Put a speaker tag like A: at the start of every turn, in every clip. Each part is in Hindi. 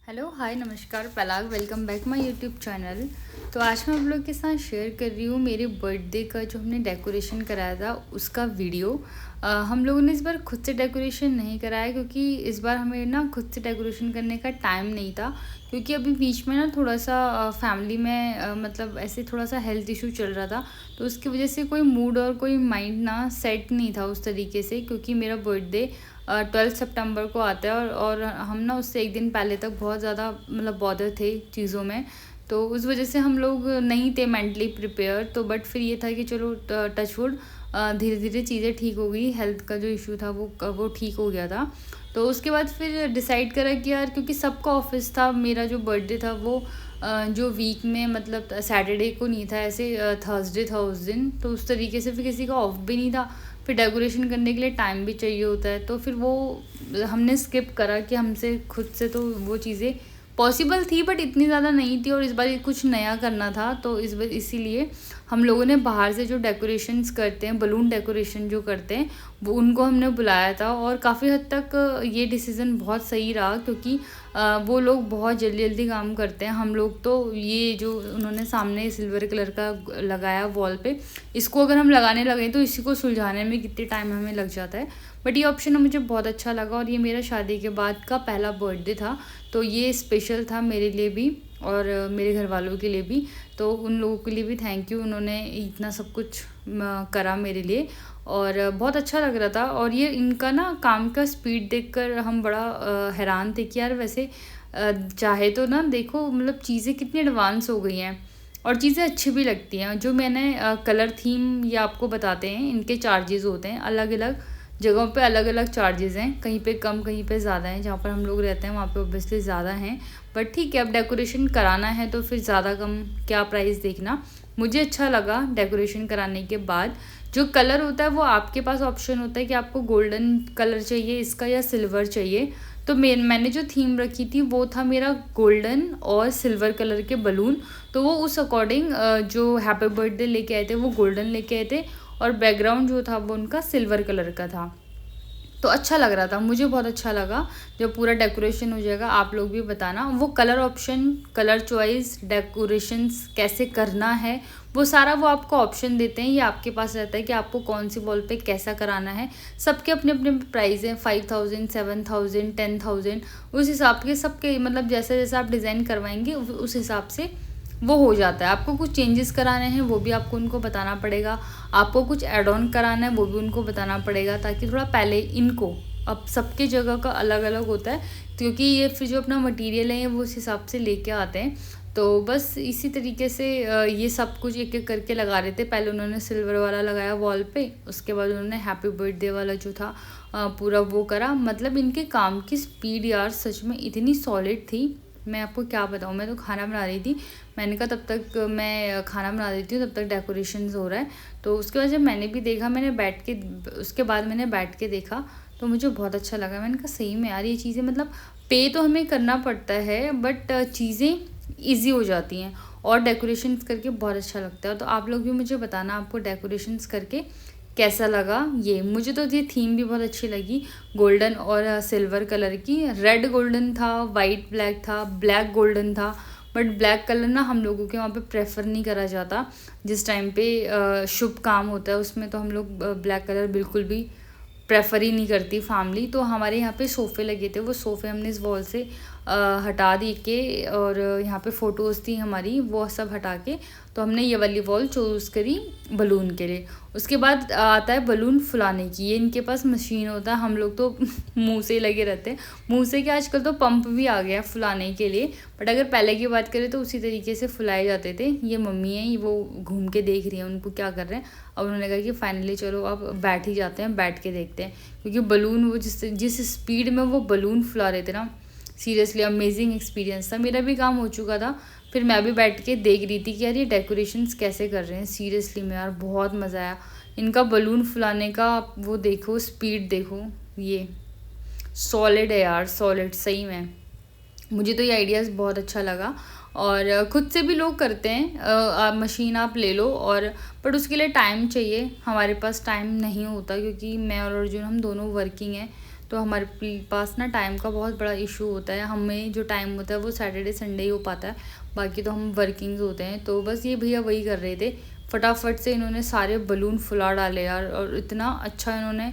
A: हेलो हाय नमस्कार Parag, welcome back my YouTube channel. तो आज मैं आप लोग के साथ शेयर कर रही हूँ मेरे बर्थडे का जो हमने डेकोरेशन कराया था उसका वीडियो। हम लोगों ने इस बार खुद से डेकोरेशन नहीं कराया क्योंकि इस बार हमें ना खुद से डेकोरेशन करने का टाइम नहीं था, क्योंकि अभी बीच में ना थोड़ा सा फैमिली में मतलब ऐसे थोड़ा सा हेल्थ इशू चल रहा था। तो उसकी वजह से कोई मूड और कोई माइंड ना सेट नहीं था उस तरीके से, क्योंकि मेरा बर्थडे 12 सितंबर को आता है और हम ना उससे एक दिन पहले तक बहुत ज़्यादा मतलब बॉदर थे चीज़ों में। तो उस वजह से हम लोग नहीं थे मेंटली प्रिपेयर। तो बट फिर ये था कि चलो टच वुड धीरे धीरे चीज़ें ठीक हो गई, हेल्थ का जो इशू था वो ठीक हो गया था। तो उसके बाद फिर डिसाइड करा कि यार, क्योंकि सबका ऑफिस था, मेरा जो बर्थडे था वो जो वीक में मतलब सैटरडे को नहीं था, ऐसे थर्सडे था उस दिन। तो उस तरीके से फिर किसी का ऑफ भी नहीं था, फिर डेकोरेशन करने के लिए टाइम भी चाहिए होता है। तो फिर वो हमने स्किप करा कि हमसे खुद से तो वो चीज़ें पॉसिबल थी बट इतनी ज़्यादा नहीं थी, और इस बार कुछ नया करना था। तो इसीलिए हम लोगों ने बाहर से जो डेकोरेशंस करते हैं, बलून डेकोरेशन जो करते हैं, वो उनको हमने बुलाया था। और काफ़ी हद तक ये डिसीज़न बहुत सही रहा, क्योंकि वो लोग बहुत जल्दी जल्दी काम करते हैं। हम लोग तो ये जो उन्होंने सामने सिल्वर कलर का लगाया वॉल पे, इसको अगर हम लगाने लगे तो इसी को सुलझाने में कितने टाइम हमें लग जाता है। बट ये ऑप्शन मुझे बहुत अच्छा लगा, और ये मेरा शादी के बाद का पहला बर्थडे था, तो ये स्पेशल था मेरे लिए भी और मेरे घर वालों के लिए भी। तो उन लोगों के लिए भी थैंक यू, उन्होंने इतना सब कुछ करा मेरे लिए, और बहुत अच्छा लग रहा था। और ये इनका ना काम का स्पीड देखकर हम बड़ा हैरान थे कि यार वैसे चाहे तो ना देखो मतलब चीज़ें कितनी एडवांस हो गई हैं और चीज़ें अच्छी भी लगती हैं। जो मैंने कलर थीम ये आपको बताते हैं, इनके चार्जेस होते हैं अलग अलग जगहों पे, अलग अलग चार्जेस हैं, कहीं पे कम कहीं पे ज़्यादा हैं। जहाँ पर हम लोग रहते हैं वहाँ पे ऑब्वियसली ज़्यादा हैं, बट ठीक है, अब डेकोरेशन कराना है तो फिर ज़्यादा कम क्या प्राइस देखना। मुझे अच्छा लगा डेकोरेशन कराने के बाद। जो कलर होता है वो आपके पास ऑप्शन होता है कि आपको गोल्डन कलर चाहिए इसका या सिल्वर चाहिए। तो मैंने जो थीम रखी थी वो था मेरा गोल्डन और सिल्वर कलर के बलून। तो वो उस अकॉर्डिंग जो हैप्पी बर्थडे लेके आए थे वो गोल्डन लेके आए थे, और बैकग्राउंड जो था वो उनका सिल्वर कलर का था। तो अच्छा लग रहा था, मुझे बहुत अच्छा लगा। जब पूरा डेकोरेशन हो जाएगा आप लोग भी बताना। वो colour option, colour choice, decorations कैसे करना है, वो सारा वो आपको ऑप्शन देते हैं। ये आपके पास रहता है कि आपको कौन सी वॉल पे कैसा कराना है। सबके अपने अपने प्राइस हैं, 5000, 7000, 10000, उस हिसाब के सबके मतलब जैसा जैसा आप डिज़ाइन करवाएंगे उस हिसाब से वो हो जाता है। आपको कुछ चेंजेस कराने हैं वो भी आपको उनको बताना पड़ेगा, आपको कुछ ऐड ऑन कराना है वो भी उनको बताना पड़ेगा, ताकि थोड़ा पहले इनको, अब सबके जगह का अलग अलग होता है, क्योंकि ये फिर जो अपना मटेरियल है वो उस हिसाब से लेके आते हैं। तो बस इसी तरीके से ये सब कुछ एक एक करके लगा रहे थे। पहले उन्होंने सिल्वर वाला लगाया वॉल पे, उसके बाद उन्होंने हैप्पी बर्थडे वाला जो था पूरा वो करा। मतलब इनके काम की स्पीड यार सच में इतनी सॉलिड थी, मैं आपको क्या बताऊँ। मैं तो खाना बना रही थी, मैंने कहा तब तक मैं खाना बना देती हूँ, तब तक डेकोरेशंस हो रहा है। तो उसके बाद जब मैंने भी देखा, उसके बाद मैंने बैठ के देखा तो मुझे बहुत अच्छा लगा। मैंने कहा सही में यार ये चीज़ें मतलब पे तो हमें करना पड़ता है बट चीज़ें ईजी हो जाती हैं और डेकोरेशंस करके बहुत अच्छा लगता है। तो आप लोग भी मुझे बताना आपको डेकोरेशंस करके कैसा लगा। ये मुझे तो ये थीम भी बहुत अच्छी लगी, गोल्डन और सिल्वर कलर की। रेड गोल्डन था, वाइट ब्लैक था, ब्लैक गोल्डन था। बट ब्लैक कलर ना हम लोगों के वहाँ पे प्रेफर नहीं करा जाता। जिस टाइम पे शुभ काम होता है उसमें तो हम लोग ब्लैक कलर बिल्कुल भी प्रेफर ही नहीं करती फैमिली। तो हमारे यहाँ पे सोफ़े लगे थे, वो सोफ़े हमने इस वॉल से हटा दी के, और यहाँ पे फ़ोटोज़ थी हमारी, वो सब हटा के तो हमने ये वाली वॉल चूज़ करी बलून के लिए। उसके बाद आता है बलून फुलाने की, ये इनके पास मशीन होता है। हम लोग तो मुंह से ही लगे रहते हैं, मुंह से क्या आजकल तो पंप भी आ गया फुलाने के लिए, बट अगर पहले की बात करें तो उसी तरीके से फुलाए जाते थे। ये मम्मी है, वो घूम के देख रही हैं उनको क्या कर रहे हैं। अब उन्होंने कहा कि फाइनली चलो अब बैठ ही जाते हैं, बैठ के देखते हैं, क्योंकि बलून वो जिस स्पीड में वो बलून फुला रहे थे ना, सीरियसली अमेजिंग एक्सपीरियंस था। मेरा भी काम हो चुका था, फिर मैं भी बैठ के देख रही थी कि यार ये डेकोरेशंस कैसे कर रहे हैं। सीरियसली में यार बहुत मज़ा आया इनका बलून फुलाने का। वो देखो स्पीड देखो, ये सॉलिड है यार, सॉलिड सही में। मुझे तो ये आइडियाज़ बहुत अच्छा लगा, और खुद से भी लोग करते हैं। मशीन आप ले लो, और बट उसके लिए टाइम चाहिए। हमारे पास टाइम नहीं होता क्योंकि मैं और अर्जुन हम दोनों वर्किंग हैं, तो हमारे पास ना टाइम का बहुत बड़ा इशू होता है। हमें जो टाइम होता है वो सैटरडे संडे ही हो पाता है, बाकी तो हम वर्किंग्स होते हैं। तो बस ये भैया वही कर रहे थे, फटाफट से इन्होंने सारे बलून फुला डाले यार, और इतना अच्छा इन्होंने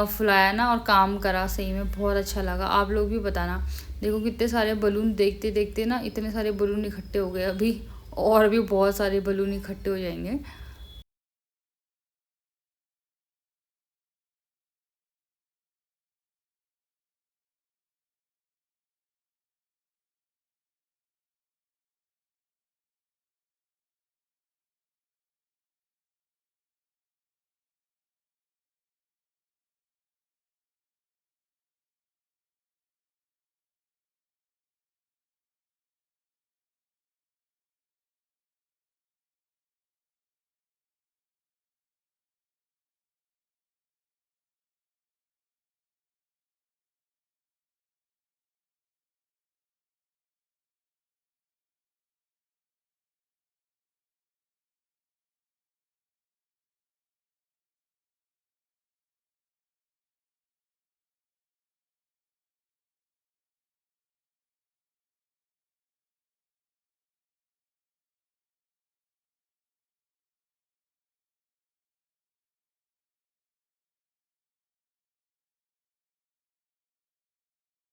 A: फुलाया ना और काम करा, सही में बहुत अच्छा लगा। आप लोग भी बताना। देखो कितने सारे बलून, देखते देखते ना इतने सारे बलून इकट्ठे हो गए, अभी और भी बहुत सारे बलून इकट्ठे हो जाएंगे।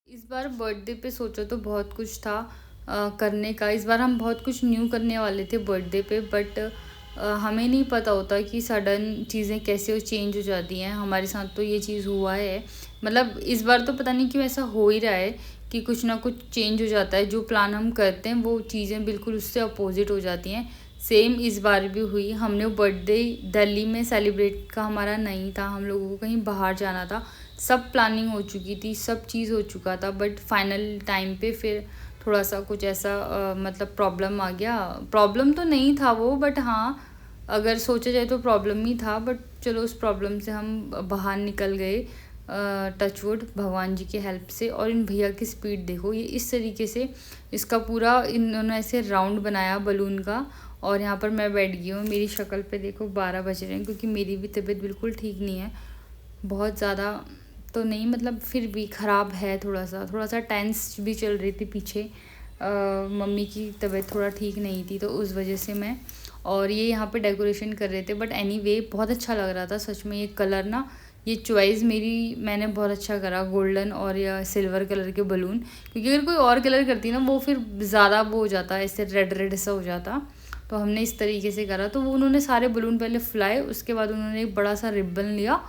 A: इस बार बर्थडे पे सोचा तो बहुत कुछ था करने का। इस बार हम बहुत कुछ न्यू करने वाले थे बर्थडे पे, बट हमें नहीं पता होता कि सडन चीज़ें कैसे चेंज हो जाती हैं। हमारे साथ तो ये चीज़ हुआ है, मतलब इस बार तो पता नहीं क्यों ऐसा हो ही रहा है कि कुछ ना कुछ चेंज हो जाता है। जो प्लान हम करते हैं वो चीज़ें बिल्कुल उससे अपोजिट हो जाती हैं। सेम इस बार भी हुई। हमने बर्थडे दिल्ली में सेलिब्रेट का हमारा नहीं था, हम लोगों को कहीं बाहर जाना था। सब प्लानिंग हो चुकी थी, सब चीज़ हो चुका था, बट फाइनल टाइम पे फिर थोड़ा सा कुछ ऐसा मतलब प्रॉब्लम आ गया। प्रॉब्लम तो नहीं था वो, बट हाँ अगर सोचा जाए तो प्रॉब्लम ही था, बट चलो उस प्रॉब्लम से हम बाहर निकल गए टचवुड भगवान जी की हेल्प से। और इन भैया की स्पीड देखो, ये इस तरीके से इसका पूरा इन्होंने ऐसे राउंड बनाया बलून का। और यहाँ पर मैं बैठ गई हूँ, मेरी शक्ल पे देखो 12 बज रहे हैं, क्योंकि मेरी भी तबीयत बिल्कुल ठीक नहीं है। बहुत ज़्यादा तो नहीं, मतलब फिर भी ख़राब है, थोड़ा सा टेंस भी चल रही थी पीछे। मम्मी की तबीयत थोड़ा ठीक नहीं थी, तो उस वजह से मैं और ये यहाँ पे डेकोरेशन कर रहे थे। बट एनीवे बहुत अच्छा लग रहा था सच में। ये कलर ना, ये चॉइस मैंने बहुत अच्छा करा, गोल्डन और या सिल्वर कलर के बलून। क्योंकि अगर कोई और कलर करती ना वो फिर ज़्यादा वो हो जाता, ऐसे रेड रेड सा हो जाता। तो हमने इस तरीके से करा। तो वो उन्होंने सारे बलून पहले फुलाए, उसके बाद उन्होंने एक बड़ा सा रिबन लिया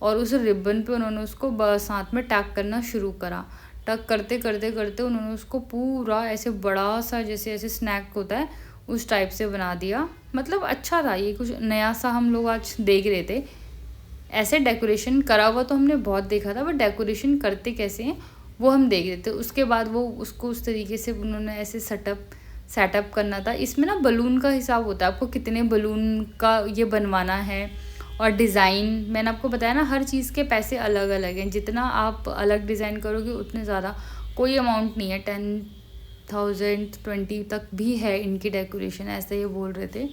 A: और उस रिबन पे उन्होंने उसको साथ में टैग करना शुरू करा। टक करते करते करते उन्होंने उसको पूरा ऐसे बड़ा सा, जैसे ऐसे स्नैक होता है उस टाइप से बना दिया। मतलब अच्छा था, ये कुछ नया सा हम लोग आज देख रहे थे। ऐसे डेकोरेशन करा हुआ तो हमने बहुत देखा था, बट डेकोरेशन करते कैसे हैं वो हम देख रहे थे। उसके बाद वो उसको उस तरीके से उन्होंने ऐसे सेटअप करना था। इसमें ना बलून का हिसाब होता है, आपको कितने बलून का ये बनवाना है। और डिज़ाइन मैंने आपको बताया ना, हर चीज़ के पैसे अलग अलग हैं। जितना आप अलग डिज़ाइन करोगे उतने ज़्यादा, कोई अमाउंट नहीं है। 10,000 20 तक भी है इनकी डेकोरेशन, ऐसे ये बोल रहे थे,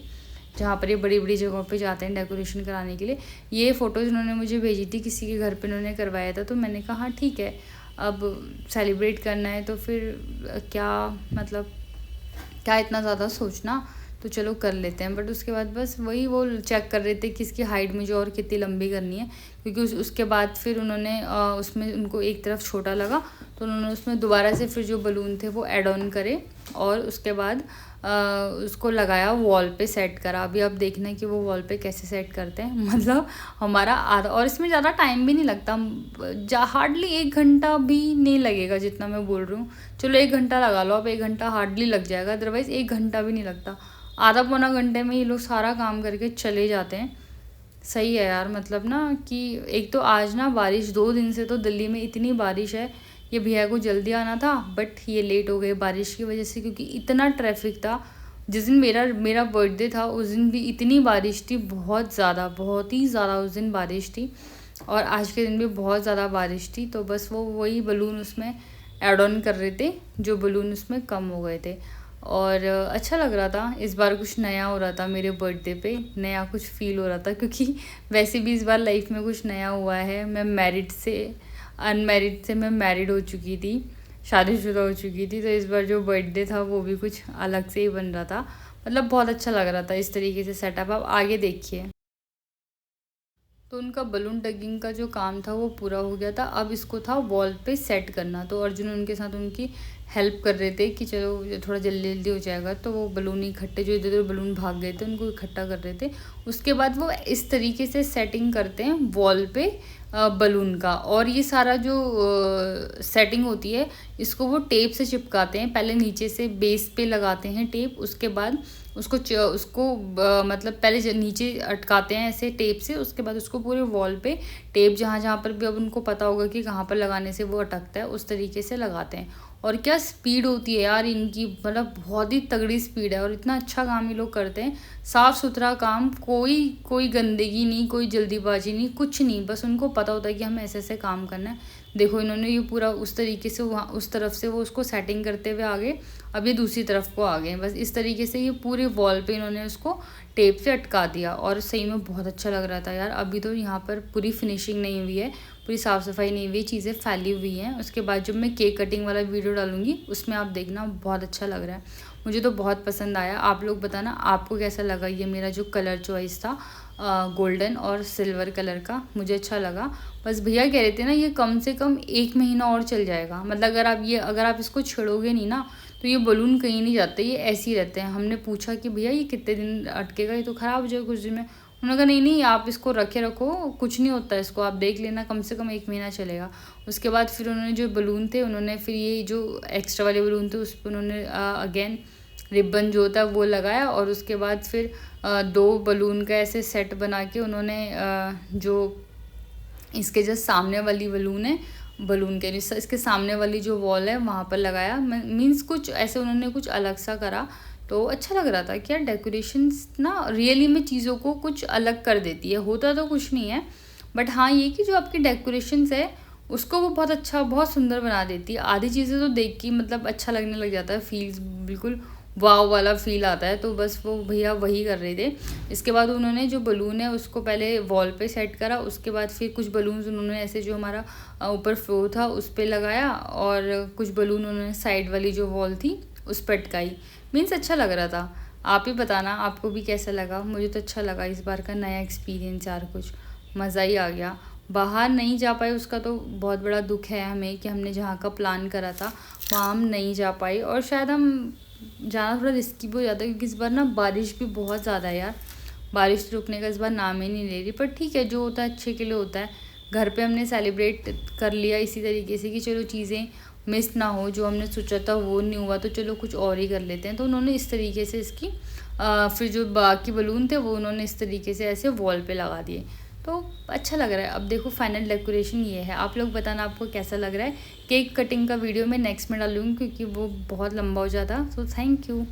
A: जहाँ पर ये बड़ी बड़ी जगहों पे जाते हैं डेकोरेशन कराने के लिए। ये फ़ोटोज़ उन्होंने मुझे भेजी थी, किसी के घर पे उन्होंने करवाया था। तो मैंने कहा हाँ ठीक है, अब सेलिब्रेट करना है तो फिर क्या मतलब क्या इतना ज़्यादा सोचना, तो चलो कर लेते हैं। बट उसके बाद बस वही वो चेक कर रहे थे कि इसकी हाइट मुझे और कितनी लंबी करनी है। क्योंकि उसके बाद फिर उन्होंने उसमें उनको एक तरफ छोटा लगा, तो उन्होंने उसमें दोबारा से फिर जो बलून थे वो ऐड ऑन करे और उसके बाद उसको लगाया, वॉल पे सेट करा। अभी आप देखना कि वो वॉल पे कैसे सेट करते हैं। मतलब हमारा आधा, और इसमें ज़्यादा टाइम भी नहीं लगता, हार्डली 1 घंटा भी नहीं लगेगा जितना मैं बोल रही हूँ। चलो 1 घंटा लगा लो, अब 1 घंटा हार्डली लग जाएगा, अदरवाइज़ 1 घंटा भी नहीं लगता। आधा पौना घंटे में ये लोग सारा काम करके चले जाते हैं। सही है यार, मतलब ना कि एक तो आज ना बारिश, 2 दिन से तो दिल्ली में इतनी बारिश है। ये भैया को जल्दी आना था, बट ये लेट हो गए बारिश की वजह से, क्योंकि इतना ट्रैफिक था। जिस दिन मेरा बर्थडे था उस दिन भी इतनी बारिश थी, बहुत ज़्यादा, बहुत ही ज़्यादा उस दिन बारिश थी। और आज के दिन भी बहुत ज़्यादा बारिश थी। तो बस वो वही बलून उसमें ऐड ऑन कर रहे थे, जो बलून उसमें कम हो गए थे। और अच्छा लग रहा था, इस बार कुछ नया हो रहा था मेरे बर्थडे पे, नया कुछ फ़ील हो रहा था। क्योंकि वैसे भी इस बार लाइफ में कुछ नया हुआ है। मैं मैरिड से अनमैरिड से मैं मैरिड हो चुकी थी, शादीशुदा हो चुकी थी। तो इस बार जो बर्थडे था वो भी कुछ अलग से ही बन रहा था, मतलब बहुत अच्छा लग रहा था इस तरीके से सेटअप। आप आगे देखिए। तो उनका बलून डगिंग का जो काम था वो पूरा हो गया था। अब इसको था वॉल पे सेट करना। तो अर्जुन उनके साथ उनकी हेल्प कर रहे थे कि चलो थोड़ा जल्दी जल्दी हो जाएगा। तो वो बलून इकट्ठे, जो इधर उधर बलून भाग गए थे उनको इकट्ठा कर रहे थे। उसके बाद वो इस तरीके से सेटिंग करते हैं वॉल पे बलून का। और ये सारा जो सेटिंग होती है इसको वो टेप से चिपकाते हैं। पहले नीचे से बेस पे लगाते हैं टेप, उसके बाद उसको मतलब पहले नीचे अटकाते हैं ऐसे टेप से, उसके बाद उसको पूरे वॉल पे टेप जहाँ जहाँ पर भी अब उनको पता होगा कि कहाँ पर लगाने से वो अटकता है उस तरीके से लगाते हैं। और क्या स्पीड होती है यार इनकी, मतलब बहुत ही तगड़ी स्पीड है। और इतना अच्छा काम ये लोग करते हैं, साफ़ सुथरा काम, कोई गंदगी नहीं, कोई जल्दीबाजी नहीं, कुछ नहीं। बस उनको पता होता है कि हमें ऐसे ऐसे काम करना है। देखो इन्होंने ये पूरा उस तरीके से वहाँ उस तरफ से वो उसको सेटिंग करते हुए आगे, अब ये दूसरी तरफ को आ गए। बस इस तरीके से ये पूरे वॉल पे इन्होंने उसको टेप से अटका दिया। और सही में बहुत अच्छा लग रहा था यार। अभी तो यहाँ पर पूरी फिनिशिंग नहीं हुई है, पूरी साफ़ सफाई नहीं हुई, चीज़ें फैली हुई हैं। उसके बाद जब मैं केक कटिंग वाला वीडियो डालूंगी उसमें आप देखना, बहुत अच्छा लग रहा है। मुझे तो बहुत पसंद आया। आप लोग बताना आपको कैसा लगा ये मेरा जो कलर चॉइस था गोल्डन और सिल्वर कलर का, मुझे अच्छा लगा। बस भैया कह रहे थे ना ये कम से कम 1 महीना और चल जाएगा। मतलब अगर आप इसको छेड़ोगे नहीं ना तो ये बलून कहीं नहीं जाते, ये ऐसे ही रहते हैं। हमने पूछा कि भैया ये कितने दिन अटकेगा, ये तो ख़राब हो जाएगा कुछ दिन में। उन्होंने कहा नहीं नहीं आप इसको रखो, कुछ नहीं होता इसको, आप देख लेना, कम से कम 1 महीना चलेगा। उसके बाद फिर उन्होंने जो बलून थे उन्होंने फिर ये जो एक्स्ट्रा वाले बलून थे उस पर उन्होंने अगेन रिबन जो होता है वो लगाया। और उसके बाद फिर 2 बलून का ऐसे सेट बना के उन्होंने जो इसके जस्ट सामने वाली बलून के इसके सामने वाली जो वॉल है वहाँ पर लगाया। मीन्स कुछ ऐसे उन्होंने कुछ अलग सा करा, तो अच्छा लग रहा था कि यार डेकोरेशंस ना रियली में चीज़ों को कुछ अलग कर देती है। होता तो कुछ नहीं है, बट हाँ ये कि जो आपकी डेकोरेशंस है उसको वो बहुत अच्छा, बहुत सुंदर बना देती है। आधी चीज़ें तो देख के मतलब अच्छा लगने लग जाता है, फील्स बिल्कुल वाव वाला फील आता है। तो बस वो भैया वही कर रहे थे। इसके बाद उन्होंने जो बलून है उसको पहले वॉल पे सेट करा, उसके बाद फिर कुछ बलून्स उन्होंने ऐसे जो हमारा ऊपर फ्लोर था उस पर लगाया, और कुछ बलून उन्होंने साइड वाली जो वॉल थी उस पर अटकाई। मीन्स अच्छा लग रहा था। आप ही बताना आपको भी कैसा लगा। मुझे तो अच्छा लगा, इस बार का नया एक्सपीरियंस यार, कुछ मज़ा ही आ गया। बाहर नहीं जा पाए उसका तो बहुत बड़ा दुख है हमें कि हमने जहाँ का प्लान करा था वहाँ हम नहीं जा पाए। और शायद हम जाना थोड़ा रिस्की भी हो जाता है क्योंकि इस बार ना बारिश भी बहुत ज़्यादा है यार। बारिश रुकने का इस बार नाम ही नहीं ले रही, पर ठीक है जो होता है अच्छे के लिए होता है। घर पे हमने सेलिब्रेट कर लिया इसी तरीके से कि चलो चीज़ें मिस ना हो, जो हमने सोचा था वो नहीं हुआ तो चलो कुछ और ही कर लेते हैं। तो उन्होंने इस तरीके से इसकी फिर जो बाकी बलून थे वो उन्होंने इस तरीके से ऐसे वॉल पे लगा दिए। तो अच्छा लग रहा है। अब देखो फाइनल डेकोरेशन ये है। आप लोग बताना आपको कैसा लग रहा है। केक कटिंग का वीडियो मैं नेक्स्ट में डालूँगी क्योंकि वो बहुत लंबा हो जाता। So thank you.